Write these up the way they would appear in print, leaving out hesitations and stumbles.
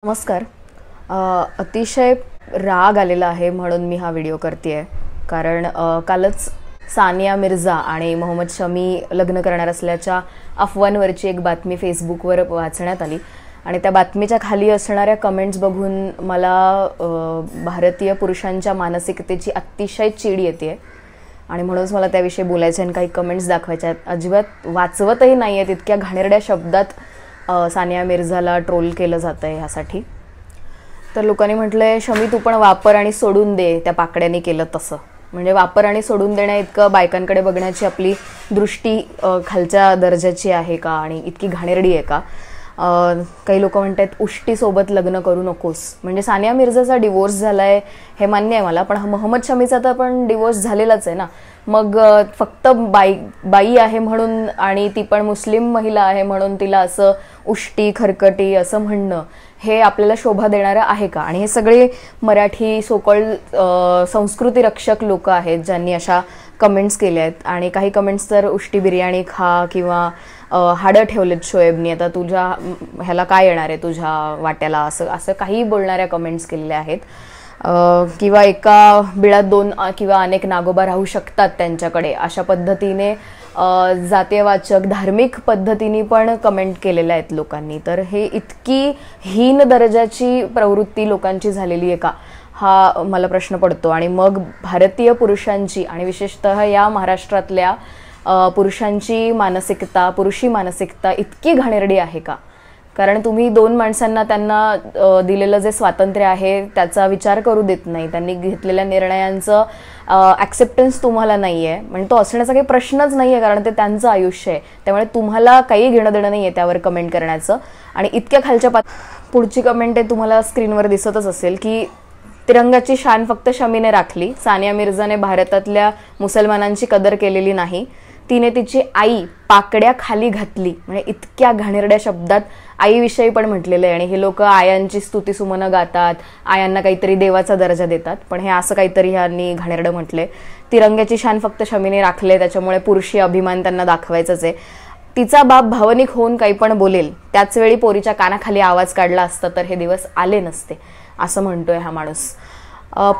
नमस्कार. अतिशय राग आलेला आहे म्हणून मी हा व्हिडिओ करते कारण कालच सानिया मिर्झा आणि मोहम्मद शमी लग्न करणार असल्याच्या अफवांवरची एक बातमी फेसबुकवर वाचण्यात आली आणि त्या बातमीच्या खाली असणाऱ्या कमेंट्स बघून मला भारतीय पुरुषांच्या मानसिकतेची अतिशय चीड येते आणि म्हणूनच मला त्याविषयी बोलायचं आणि काही कमेंट्स दाखवायच्या आहेत. अजिबात वाचवतही नाही आहेत, इतक्या घाणेरड्या शब्दात सानिया मिर्झाला ट्रोल केलं जातं आहे. ह्यासाठी तर लोकांनी म्हटलंय, शमी तू पण वापर आणि सोडून दे, त्या पाकड्यांनी केलं तसं. म्हणजे वापर आणि सोडून देण्या इतकं बायकांकडे बघण्याची आपली दृष्टी खालच्या दर्जाची आहे का आणि इतकी घाणेरडी आहे का? काही लोक म्हणतात उष्टीसोबत लग्न करू नकोस. म्हणजे सानिया मिर्झाचा डिवोर्स झालाय हे मान्य आहे मला, पण मोहम्मद शमीचा तर पण डिवोर्स झालेलाच आहे ना. मग फक्त बाई आहे म्हणून आणि ती पण मुस्लिम महिला आहे म्हणून तिला असं उष्टी खरकटी असं म्हणणं हे आपल्याला शोभा देणारं आहे का? आणि हे सगळे मराठी सोकॉल्ड संस्कृती रक्षक लोक आहेत ज्यांनी अशा कमेंट्स केल्या आहेत. आणि काही कमेंट्स तर उष्टी बिर्याणी खा किंवा हाडं ठेवलेत शोएबनी, आता तुझ्या ह्याला काय येणार आहे तुझ्या वाट्याला, असं असं काही बोलणाऱ्या कमेंट्स केलेल्या आहेत. किंवा एका बिळात दोन किंवा अनेक नागोबा राहू शकतात त्यांच्याकडे, अशा पद्धतीने जातीयवाचक धार्मिक पद्धतीने पण कमेंट केलेल्या आहेत लोकांनी. तर हे इतकी हीन दर्जाची प्रवृत्ती लोकांची झालेली आहे का, हा मला प्रश्न पडतो. आणि मग भारतीय पुरुषांची आणि विशेषतः या महाराष्ट्रातल्या पुरुषांची मानसिकता, पुरुषी मानसिकता इतकी घाणेरडी आहे का? कारण तुम्ही दोन माणसांना त्यांना दिलेलं जे स्वातंत्र्य आहे त्याचा विचार करू देत नाही, त्यांनी घेतलेल्या निर्णयांचं ॲक्सेप्टन्स तुम्हाला नाही आहे. म्हणजे तो असण्याचा काही प्रश्नच नाही आहे, कारण ते त्यांचं आयुष्य आहे. त्यामुळे तुम्हाला काही घेणं देणं नाही आहे त्यावर कमेंट करण्याचं. आणि इतक्या खालच्या पुढची कमेंट आहे तुम्हाला स्क्रीनवर दिसतच असेल की तिरंगाची शान फक्त शमीने राखली, सानिया मिर्झाने भारतातल्या मुसलमानांची कदर केलेली नाही, तिने तिची आई पाकड्या खाली घातली. म्हणजे इतक्या घाणेरड्या शब्दात आईविषयी पण म्हटलेलं आहे. आणि हे लोक आयांची स्तुतीसुमनं गातात, आयांना काहीतरी देवाचा दर्जा देतात, पण हे असं काहीतरी ह्यांनी घाणेरडं म्हटलंय. तिरंग्याची शान फक्त शमीने राखले, त्याच्यामुळे पुरुषी अभिमान त्यांना दाखवायचाच आहे. तिचा बाप भावनिक होऊन काही पण बोलेल, त्याच वेळी पोरीच्या कानाखाली आवाज काढला असता तर हे दिवस आले नसते, असं म्हणतोय हा माणूस.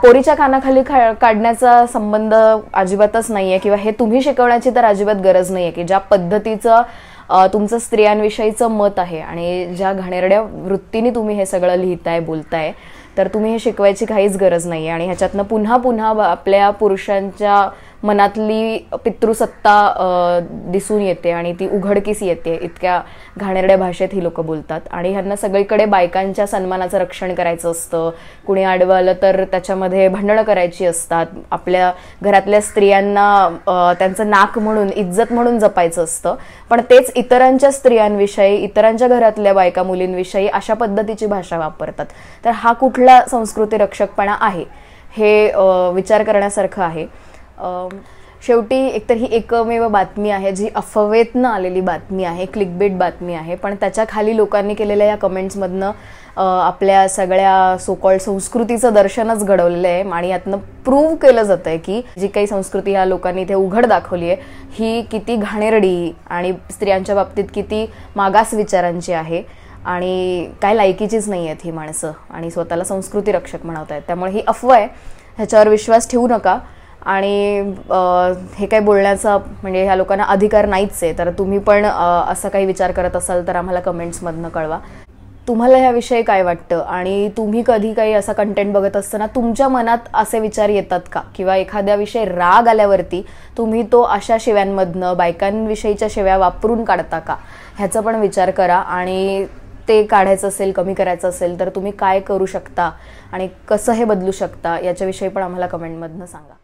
पोरीच्या कानाखाली काढण्याचा संबंध अजिबातच नाही आहे किंवा हे तुम्ही शिकवण्याची तर अजिबात गरज नाही आहे की ज्या पद्धतीचं तुमचं स्त्रियांविषयीचं मत आहे आणि ज्या घाणेरड्या वृत्तीने तुम्ही हे सगळं लिहिताय बोलताय, तर तुम्ही हे शिकवायची काहीच गरज नाही आहे. आणि ह्याच्यातनं पुन्हा पुन्हा आपल्या पुरुषांच्या मनातली पितृसत्ता दिसून येते आणि ती उघडकीस येते. इतक्या घाणेरड्या भाषेत ही लोक बोलतात आणि ह्यांना सगळीकडे बायकांच्या सन्मानाचं रक्षण करायचं असतं. कुणी आडवं आलं तर त्याच्यामध्ये भांडणं करायची असतात. आपल्या घरातल्या स्त्रियांना त्यांचं नाक म्हणून, इज्जत म्हणून जपायचं असतं. पण तेच इतरांच्या स्त्रियांविषयी, इतरांच्या घरातल्या बायका मुलींविषयी अशा पद्धतीची भाषा वापरतात. तर हा कुठला संस्कृती रक्षकपणा आहे हे विचार करण्यासारखं आहे. शेवटी एकतर ही एकमेव बातमी आहे जी अफवेतनं आलेली बातमी आहे, क्लिकबेट बातमी आहे, पण त्याच्या खाली लोकांनी केलेल्या या कमेंट्समधनं आपल्या सगळ्या सोकॉल्ड संस्कृतीचं दर्शनच घडवलेलं आहे. आणि यातनं प्रूव्ह केलं जातं आहे की जी काही संस्कृती ह्या लोकांनी इथे उघड दाखवली आहे ही किती घाणेरडी आणि स्त्रियांच्या बाबतीत किती मागास विचारांची आहे आणि काय लायकीचीच नाही आहेत ही माणसं आणि स्वतःला संस्कृती रक्षक म्हणवत आहेत. त्यामुळे ही अफवा आहे, ह्याच्यावर विश्वास ठेवू नका. आणि हे काही बोलण्याचा म्हणजे ह्या लोकांना अधिकार नाहीच आहे. तर तुम्ही पण असं काही विचार करत असाल तर आम्हाला कमेंट्समधनं कळवा. तुम्हाला ह्याविषयी काय वाटतं आणि तुम्ही कधी काही असा कंटेंट बघत असताना तुमच्या मनात असे विचार येतात का? किंवा एखाद्याविषयी राग आल्यावरती तुम्ही तो अशा शिव्यांमधनं, बायकांविषयीच्या शिव्या वापरून काढता का? ह्याचा पण विचार करा. आणि ते काढायचं असेल, कमी करायचं असेल तर तुम्ही काय करू शकता आणि कसं हे बदलू शकता याच्याविषयी पण आम्हाला कमेंटमधनं सांगा.